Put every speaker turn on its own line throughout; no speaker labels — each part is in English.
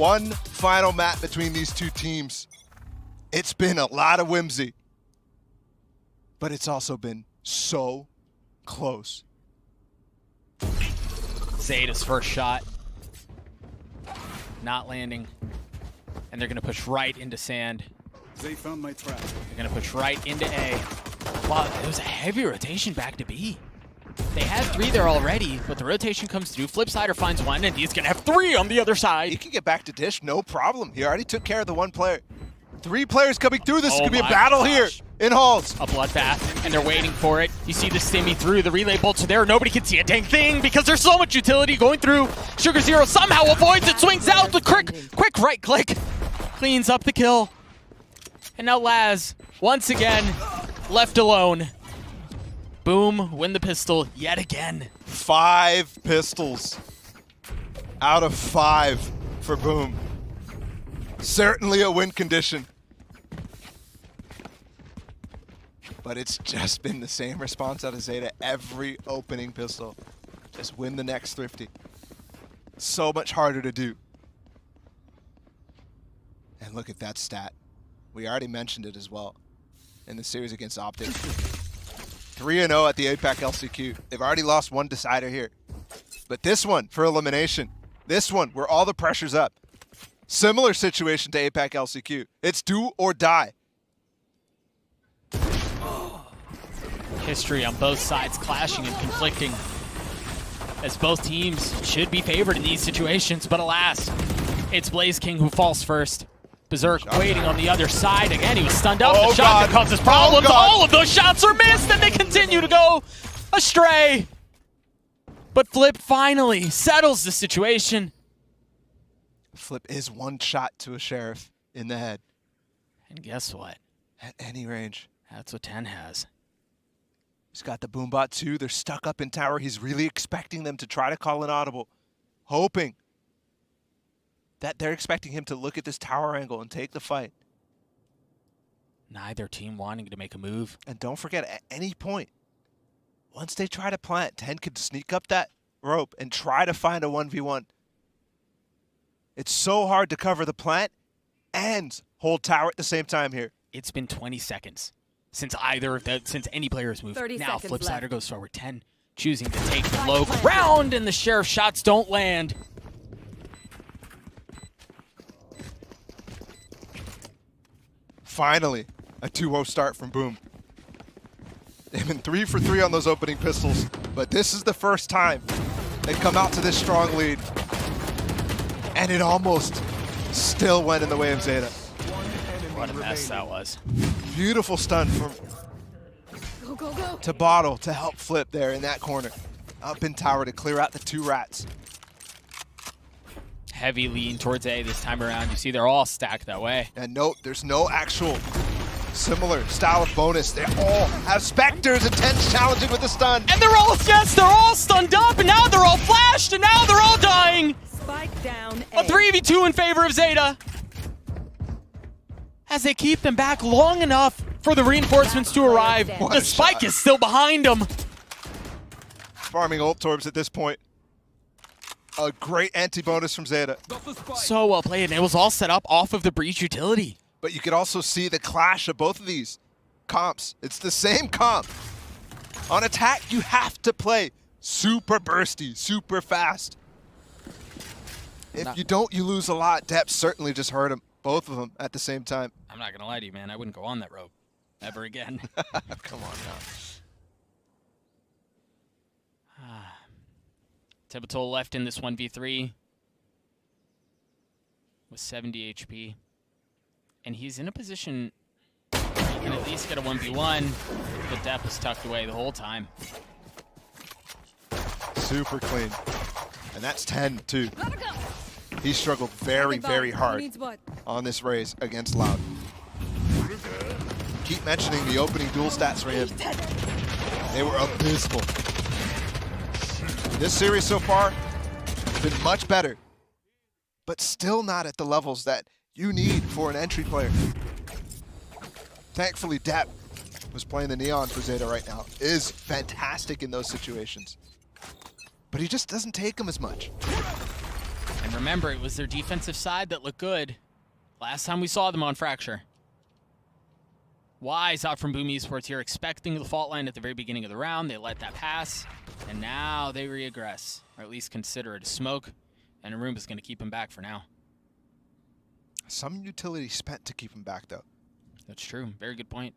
one final map between these two teams. It's been a lot of whimsy, but it's also been so close.
Zeta's first shot. Not landing. And they're going to push right into sand.
They found my trap.
They're going to push right into A. Wow, it was a heavy rotation back to B. They had 3 there already, but the rotation comes through. Flipsider finds 1, and he's going to have 3 on the other side.
He can get back to Dish, no problem. He already took care of the 1 player. 3 players coming through. This is going to be a battle here in Halls.
A bloodbath, and they're waiting for it. You see the stimmy through. The relay bolts are there. Nobody can see a dang thing because there's so much utility going through. Sugar Zero somehow avoids it, swings out. The quick right click cleans up the kill. And now Laz, once again, left alone. Boom, win the pistol yet again.
5 pistols out of 5 for Boom. Certainly a win condition. But it's just been the same response out of Zeta every opening pistol. Just win the next Thrifty. So much harder to do. And look at that stat. We already mentioned it as well in the series against Optic. 3-0 at the APAC LCQ. They've already lost 1 decider here. But this one for elimination. This one where all the pressure's up. Similar situation to APAC LCQ. It's do or die.
History on both sides clashing and conflicting, as both teams should be favored in these situations, but alas, it's Blaze King who falls first. Berserk waiting on the other side. Again, he was stunned up. The shot that causes problems. All of those shots are missed, and they continue to go astray. But Flip finally settles the situation.
Flip is 1 shot to a Sheriff in the head.
And guess what?
At any range.
That's what 10 has.
He's got the Boombot too. They're stuck up in tower. He's really expecting them to try to call an audible. Hoping that they're expecting him to look at this tower angle and take the fight.
Neither team wanting to make a move.
And don't forget, at any point, once they try to plant, 10 could sneak up that rope and try to find a 1v1. It's so hard to cover the plant and hold tower at the same time here.
It's been 20 seconds since since any player has moved. Now Flipsider goes forward. 10 choosing to take the low ground, and the Sheriff shots don't land.
Finally, a 2-0 start from Boom. They've been 3 for 3 on those opening pistols, but this is the first time they come out to this strong lead. And it almost still went in the way of Zeta.
What a mess that was.
Beautiful stun from to Bottle to help Flip there in that corner. Up in tower to clear out the 2 rats.
Heavy lean towards A this time around. You see they're all stacked that way.
And note, there's no actual similar style of bonus. They all have Spectres and 10's challenging with the stun.
And they're all stunned up, and now they're all flashed, and now they're all dying.
Spike down
A 3v2 in favor of Zeta, as they keep them back long enough for the reinforcements to arrive. The spike is still behind them.
Farming ult Torbs at this point. A great anti-bonus from Zeta.
So well played, and it was all set up off of the breach utility.
But you could also see the clash of both of these comps. It's the same comp. On attack, you have to play super bursty, super fast. If you don't, you lose a lot. Depth certainly just hurt them, both of them at the same time.
I'm not gonna lie to you, man. I wouldn't go on that rope ever again.
Come on now.
Tibetol left in this 1v3 with 70 HP. And he's in a position he can at least get a 1v1. The depth was tucked away the whole time.
Super clean. And that's 10 too. He struggled very, very hard on this race against Loud. Keep mentioning the opening duel stats for him. They were abysmal. This series so far has been much better, but still not at the levels that you need for an entry player. Thankfully, Depp, who's playing the Neon for Zeta right now, is fantastic in those situations. But he just doesn't take them as much.
And remember, it was their defensive side that looked good last time we saw them on Fracture. Wise out from Boom Esports here, expecting the fault line at the very beginning of the round. They let that pass, and now they reaggress, or at least consider it a smoke, and Arumba's going to keep him back for now.
Some utility spent to him back, though.
That's true. Very good point.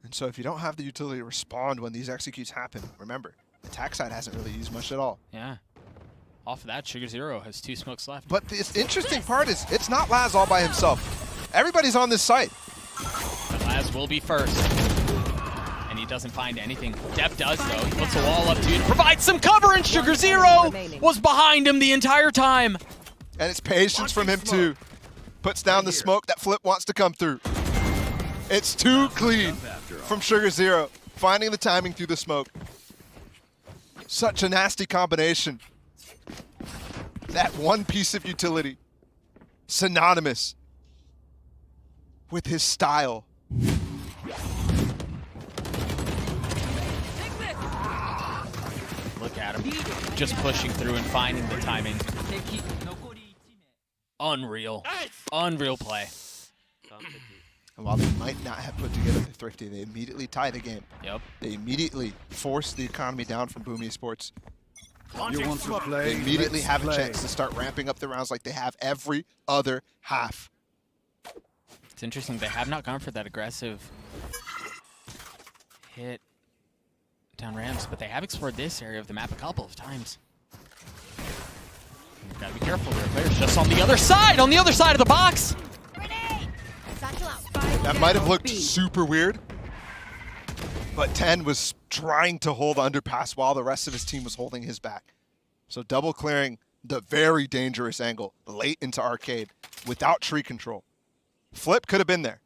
And so if you don't have the utility to respond when these executes happen, remember, attack side hasn't really used much at all.
Yeah. Off of that, Sugar Zero has 2 smokes left.
But the interesting part is it's not Laz all by himself. Everybody's on this site.
But Laz will be first. And he doesn't find anything. Depp does, though. He puts a wall up to provide some cover, and Sugar Zero was behind him the entire time.
And it's patience from him, too. Puts down the smoke that Flip wants to come through. It's too clean from Sugar Zero, finding the timing through the smoke. Such a nasty combination. That one piece of utility, synonymous with his style.
Look at him, just pushing through and finding the timing. Unreal. Unreal play.
And while they might not have put together the Thrifty, they immediately tie the game.
Yep.
They immediately force the economy down from Boom Esports.
You want to play?
They immediately
Let's
have
play.
a chance to start ramping up the rounds like they have every other half.
It's interesting, they have not gone for that aggressive hit down ramps, but they have explored this area of the map a couple of times. You've got to be careful. There are players just on the other side of the box.
That might have looked super weird, but 10 was trying to hold the underpass while the rest of his team was holding his back. So double clearing the very dangerous angle late into arcade without tree control. Flip could have been there.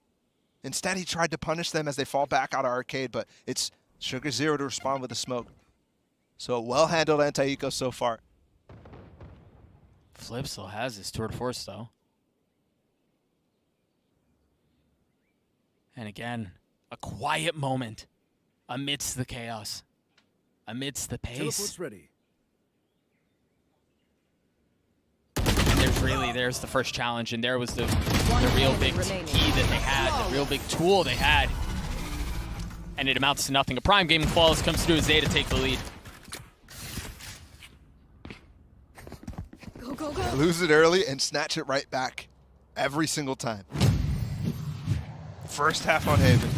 Instead, he tried to punish them as they fall back out of arcade, but it's Sugar Zero to respond with the smoke. So a well-handled anti-eco so far.
Flip still has his tour de force, though. And again, a quiet moment amidst the chaos, amidst the pace.
Teleport's ready.
And there's the first challenge, and there was the real big key that they had, the real big tool they had. And it amounts to nothing. A Prime Gaming Flawless comes through as Zeta take the lead.
Go, go, go.
Lose it early and snatch it right back every single time. First half on Haven,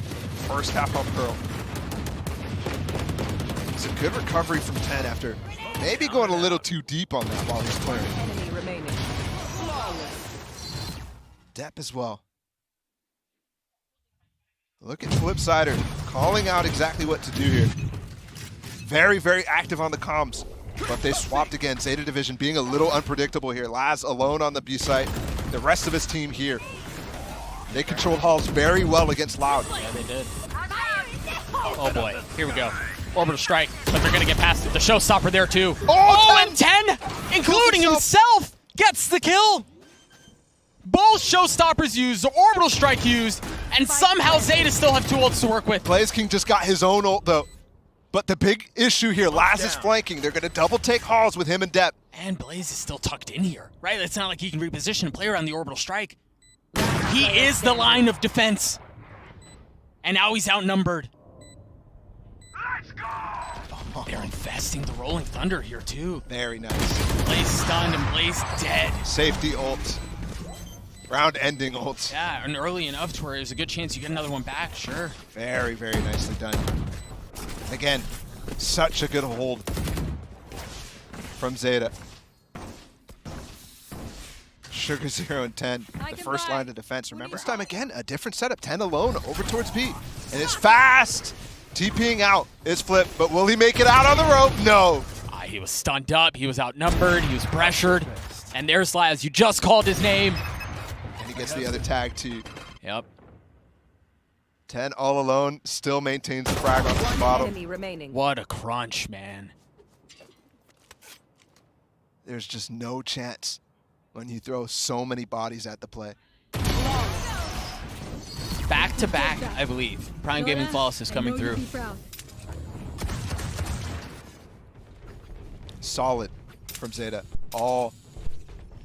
first half on Pearl. It's a good recovery from 10 after maybe going a little too deep on that while he's clearing.
Enemy remaining.
Depp as well. Look at Flipsider calling out exactly what to do here. Very, very active on the comms, but they swapped again. Zeta Division being a little unpredictable here. Laz alone on the B site, the rest of his team here. They controlled halls very well against Loud.
Yeah, they did. Oh boy, here we go. Orbital strike, but they're gonna get past it. The showstopper there too.
Oh,
and 10, including himself, gets the kill. Both showstoppers used, the orbital strike used, and somehow Zeta still have 2 ults to work with.
Blaze King just got his own ult though. But the big issue here, Laz is flanking. They're gonna double take halls with him and Depp.
And Blaze is still tucked in here, right? It's not like he can reposition and play around the orbital strike. He is the line of defense. And now he's outnumbered. They're infesting the Rolling Thunder here too.
Very nice.
Blaze stunned and Blaze dead.
Safety ult. Round ending ult.
Yeah, and early enough to where there's a good chance you get another one back, sure.
Very, very nicely done. Again, such a good hold from Zeta. Sugar Zero and 10, the first line of defense. Remember, this time again, a different setup. 10 alone over towards B. And it's fast. TPing out is Flip, but will he make it out on the rope? No.
He was stunned up, he was outnumbered, he was pressured. And there's Laz, you just called his name.
And he gets the other tag too.
Yep.
10 all alone, still maintains the frag on the bottom.
Enemy remaining.
What a crunch, man.
There's just no chance when you throw so many bodies at the play.
Back to back, I believe. Prime Gaming Flawless is coming through.
Solid from Zeta all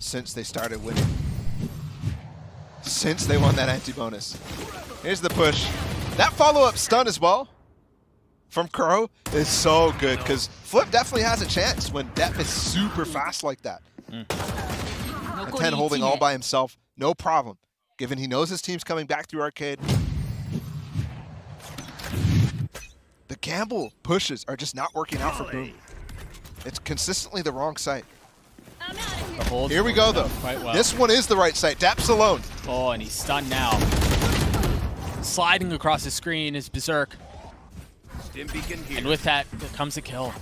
since they started winning. Since they won that anti-bonus. Here's the push. That follow-up stun as well from Kuro is so good because Flip definitely has a chance when Depp is super fast like that. A 10 holding all by himself, no problem. Given he knows his team's coming back through arcade. The gamble pushes are just not working out for Boom. It's consistently the wrong site. Here we go, though.
Well.
This one is the right site. Dapp's alone.
Oh, and he's stunned now. Sliding across the screen is Berserk. And with that, there comes a kill.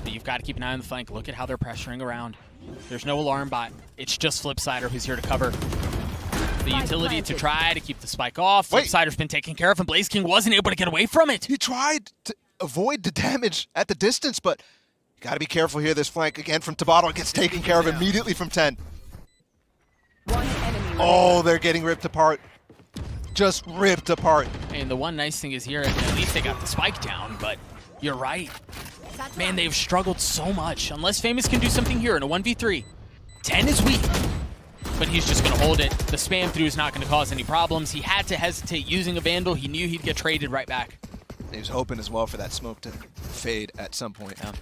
But you've got to keep an eye on the flank. Look at how they're pressuring around. There's no alarm bot. It's just Flipsider who's here to cover. The utility to try to keep the spike off. Flipsider's been taken care of, and Blaze King wasn't able to get away from it.
He tried to avoid the damage at the distance, but you got to be careful here. This flank again from Tabata gets taken care of immediately from 10. Oh, they're getting ripped apart. Just ripped apart.
And the one nice thing is here, at least they got the spike down, but you're right. Man, they've struggled so much. Unless Famous can do something here in a 1v3. 10 is weak, but he's just going to hold it. The spam through is not going to cause any problems. He had to hesitate using a Vandal. He knew he'd get traded right back.
He was hoping as well for that smoke to fade at some point.
Yeah.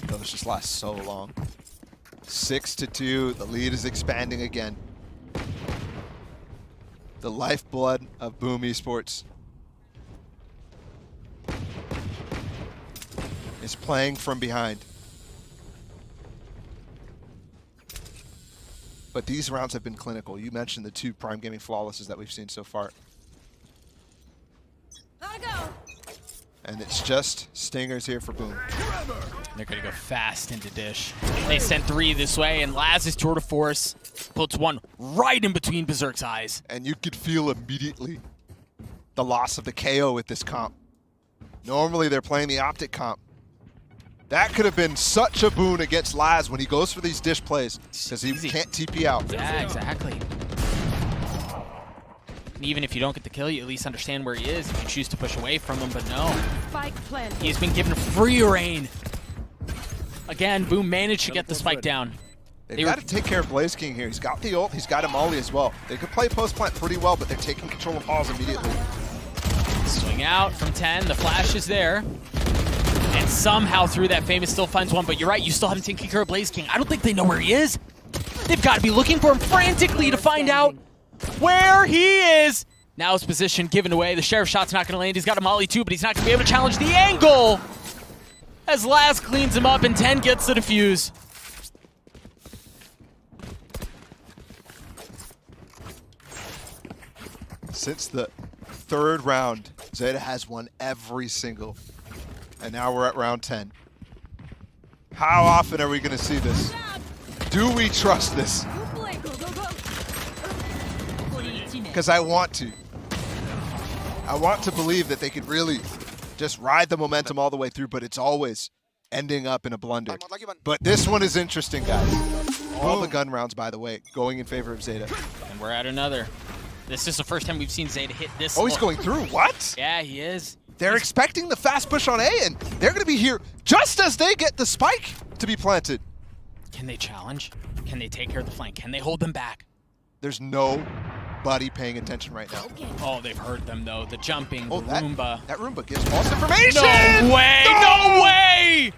Those just last so long. 6-2, the lead is expanding again. The lifeblood of Boom Esports is playing from behind. But these rounds have been clinical. You mentioned the 2 Prime Gaming flawlesses that we've seen so far. And it's just stingers here for Boom.
They're going to go fast into Dish. They sent 3 this way, and Laz's tour de force puts one right in between Berserk's eyes.
And you could feel immediately the loss of the KO with this comp. Normally they're playing the Optic comp. That could have been such a boon against Laz when he goes for these Dish plays, because he can't TP out.
Yeah, exactly. And even if you don't get the kill, you at least understand where he is if you choose to push away from him, but no. He's been given free reign. Again, Boom managed to get the spike down.
They've got to take care of Blaze King here. He's got the ult, he's got a molly as well. They could play post plant pretty well, but they're taking control of halls immediately.
Swing out from 10, the flash is there. And somehow through that, Famous still finds one, but you're right, you still haven't taken care of Blaze King. I don't think they know where he is. They've got to be looking for him frantically to find out where he is. Now his position given away. The Sheriff shot's not going to land. He's got a molly too, but he's not going to be able to challenge the angle. As Laz cleans him up and 10 gets the defuse.
Since the 3rd round, Zeta has won every single. And now we're at round 10. How often are we going to see this? Do we trust this? Because I want to. I want to believe that they could really just ride the momentum all the way through, but it's always ending up in a blunder. But this one is interesting, guys. All the gun rounds, by the way, going in favor of Zeta.
And we're at another. This is the first time we've seen Zeta hit this.
Oh, he's going through? What?
Yeah, he is.
They're expecting the fast push on A, and they're going to be here just as they get the spike to be planted.
Can they challenge? Can they take care of the flank? Can they hold them back?
There's nobody paying attention right now.
Oh, they've heard them, though. The jumping, the Roomba.
That Roomba gives false information!
No way! No way!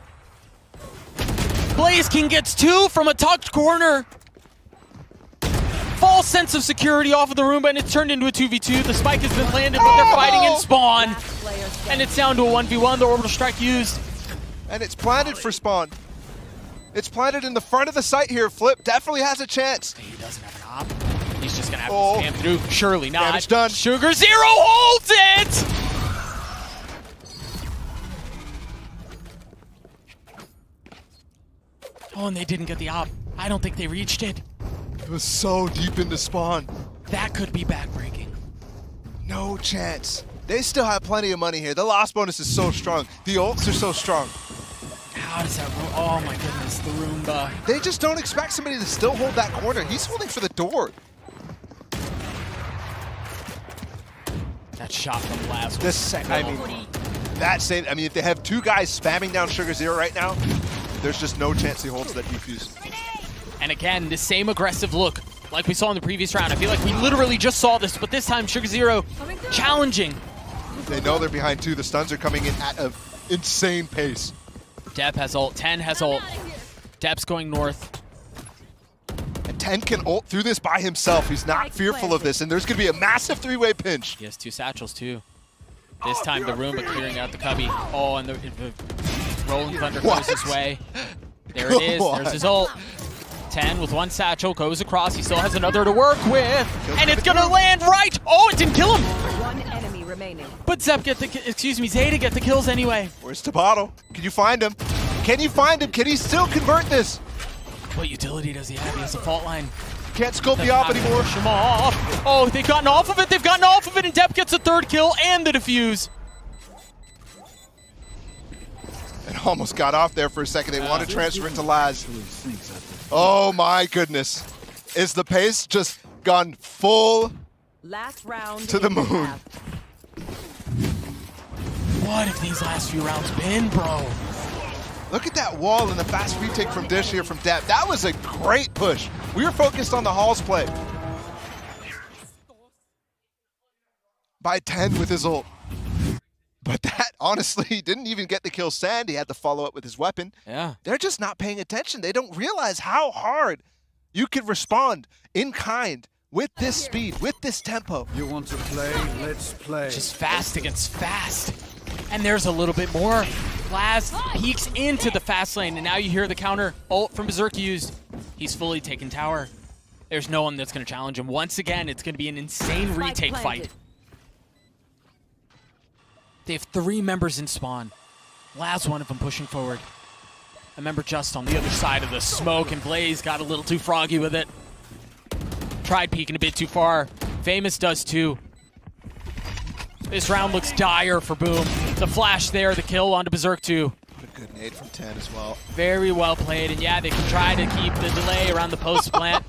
Blaze King gets 2 from a tucked corner. False sense of security off of the Roomba, and it's turned into a 2v2. The spike has been planted, but they're fighting in spawn. And it's down to a 1v1. The orbital strike used.
And it's planted for spawn. It's planted in the front of the site here. Flip definitely has a chance.
He doesn't have an op. He's just going to have to spam through. Surely not.
Damage done.
Sugar Zero holds it! Oh, and they didn't get the op. I don't think they reached it.
It was so deep into spawn.
That could be backbreaking.
No chance. They still have plenty of money here. The loss bonus is so strong. The ults are so strong.
How does that roll? Oh my goodness, the Roomba.
They just don't expect somebody to still hold that corner. He's holding for the door.
That shot from Laz.
The second, I mean, that's it. I mean, if they have 2 guys spamming down Sugar Zero right now, there's just no chance he holds that defuse.
And again, the same aggressive look like we saw in the previous round. I feel like we literally just saw this, but this time Sugar Zero challenging.
They know they're behind 2. The stuns are coming in at an insane pace.
Deb has ult. 10 has ult. Deb's going north.
And 10 can ult through this by himself. He's not fearful of this, and there's going to be a massive 3-way pinch.
He has 2 satchels, too. This time the Roomba clearing out the cubby. Oh, and the Rolling Thunder goes his way. There it is. There's his ult. 10 with 1 satchel goes across. He still has another to work with, and it's gonna land right. Oh, it didn't kill him.
1 enemy remaining.
But Zeta get the kills anyway.
Where's Tabata? Can you find him? Can you find him? Can he still convert this?
What utility does he have? He has a fault line.
Can't scope the op anymore.
Push him off. Oh, they've gotten off of it. They've gotten off of it, and Depp gets a 3rd kill and the defuse.
And almost got off there for a second. They want to transfer it to Laz. Oh my goodness. Is the pace just gone full
Last round
to the moon?
What have these last few rounds been, bro?
Look at that wall and the fast retake from Dish here from Depp. That was a great push. We were focused on the Halls play. By 10 with his ult. But that, honestly, didn't even get the kill Sand. He had to follow up with his weapon.
Yeah.
They're just not paying attention. They don't realize how hard you could respond in kind with this speed, with this tempo.
You want to play? Let's play.
Just fast against fast. And there's a little bit more. Laz peeks into the fast lane, and now you hear the counter ult from Berserk used. He's fully taken tower. There's no one that's going to challenge him. Once again, it's going to be an insane retake fight. They have 3 members in spawn. Laz, one of them pushing forward. A member just on the other side of the smoke, and Blaze got a little too froggy with it. Tried peeking a bit too far. Famous does too. This round looks dire for Boom. The flash there, the kill onto Berserk 2.
What a good nade from 10 as well.
Very well played, and yeah, they can try to keep the delay around the post plant.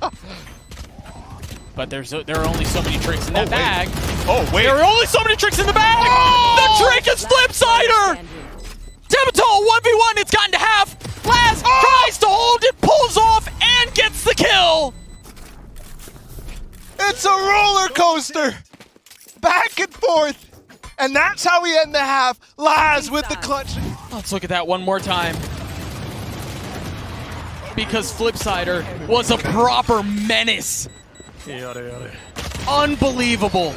But there are only so many tricks in that bag.
Oh, wait.
There are only so many tricks in the bag!
Oh!
The trick is Flipsider! Debital 1v1, it's gotten to half. Laz tries to hold it, pulls off, and gets the kill!
It's a roller coaster! Back and forth! And that's how we end the half. Laz with the clutch.
Let's look at that one more time. Because Flipsider was a proper menace. Unbelievable.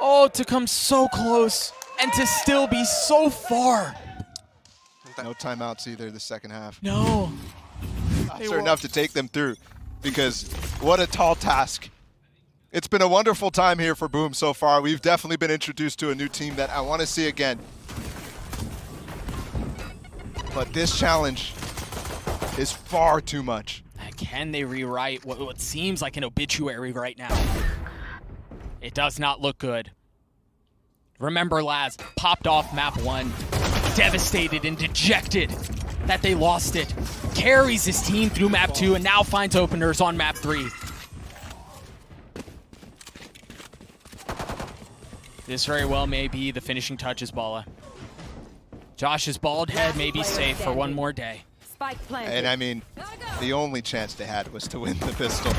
Oh, to come so close and to still be so far.
No timeouts either the second half.
No.
That's enough to take them through, because what a tall task. It's been a wonderful time here for Boom so far. We've definitely been introduced to a new team that I want to see again. But this challenge is far too much.
Can they rewrite what seems like an obituary right now? It does not look good. Remember, Laz popped off map 1, devastated and dejected that they lost it. Carries his team through map 2 and now finds openers on map 3. This very well may be the finishing touches, Bala. Josh's bald head may be safe for one more day.
And I mean, the only chance they had was to win the pistol.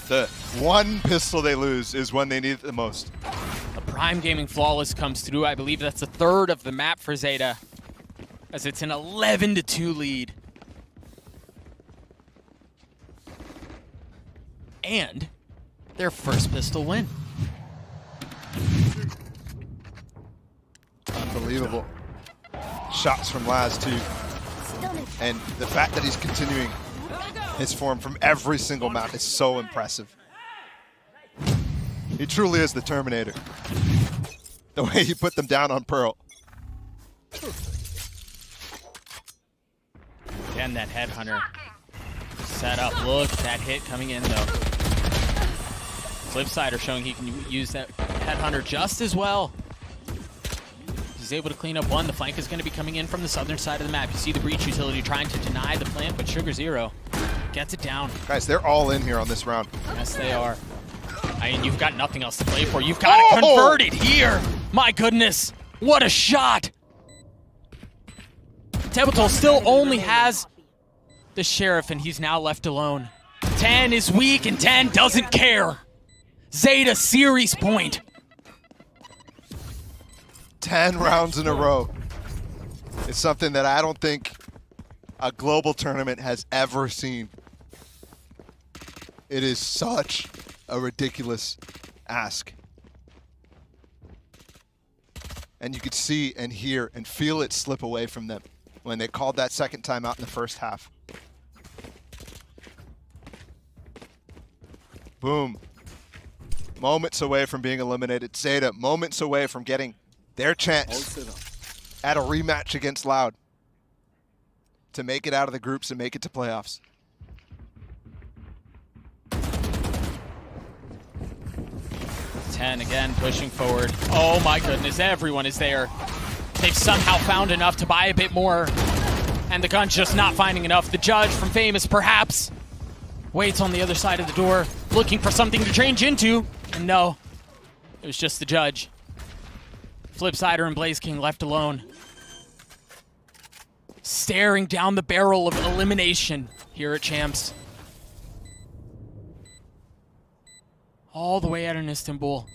The one pistol they lose is when they need it the most.
A Prime Gaming Flawless comes through. I believe that's the 3rd of the map for Zeta, as it's an 11-2 lead. And their first pistol win.
Unbelievable. Shots from Laz too. And the fact that he's continuing his form from every single map is so impressive. He truly is the Terminator. The way he put them down on Pearl.
Again, that Headhunter set up. Look, that hit coming in though. Flipsider showing he can use that Headhunter just as well. He's able to clean up one. The flank is going to be coming in from the southern side of the map. You see the breach utility trying to deny the plant, but Sugar Zero gets it down.
Guys, they're all in here on this round.
Yes, they are. I mean, you've got nothing else to play for. You've got to convert it here. My goodness, what a shot. Tebatol still only has the Sheriff, and he's now left alone. 10 is weak, and 10 doesn't care. Zeta series point.
10 rounds in a row. It's something that I don't think a global tournament has ever seen. It is such a ridiculous ask. And you could see and hear and feel it slip away from them when they called that second timeout in the first half. Boom. Moments away from being eliminated. Zeta, moments away from getting their chance at a rematch against Loud to make it out of the groups and make it to playoffs.
Ten again, pushing forward. Oh my goodness, everyone is there. They've somehow found enough to buy a bit more, and the gun's just not finding enough. The judge from Famous, perhaps, waits on the other side of the door, looking for something to change into, and no, it was just the judge. Flipsider and Blaze King left alone, staring down the barrel of elimination here at Champs. All the way out in Istanbul.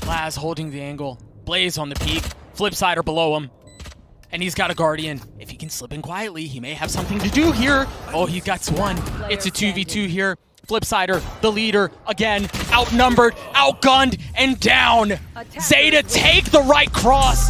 Laz holding the angle. Blaze on the peak. Flipsider below him. And he's got a Guardian. If he can slip in quietly, he may have something to do here. Oh, he got one. It's a 2v2 here. Flipsider, the leader, again, outnumbered, outgunned, and down. Zeta take the right cross.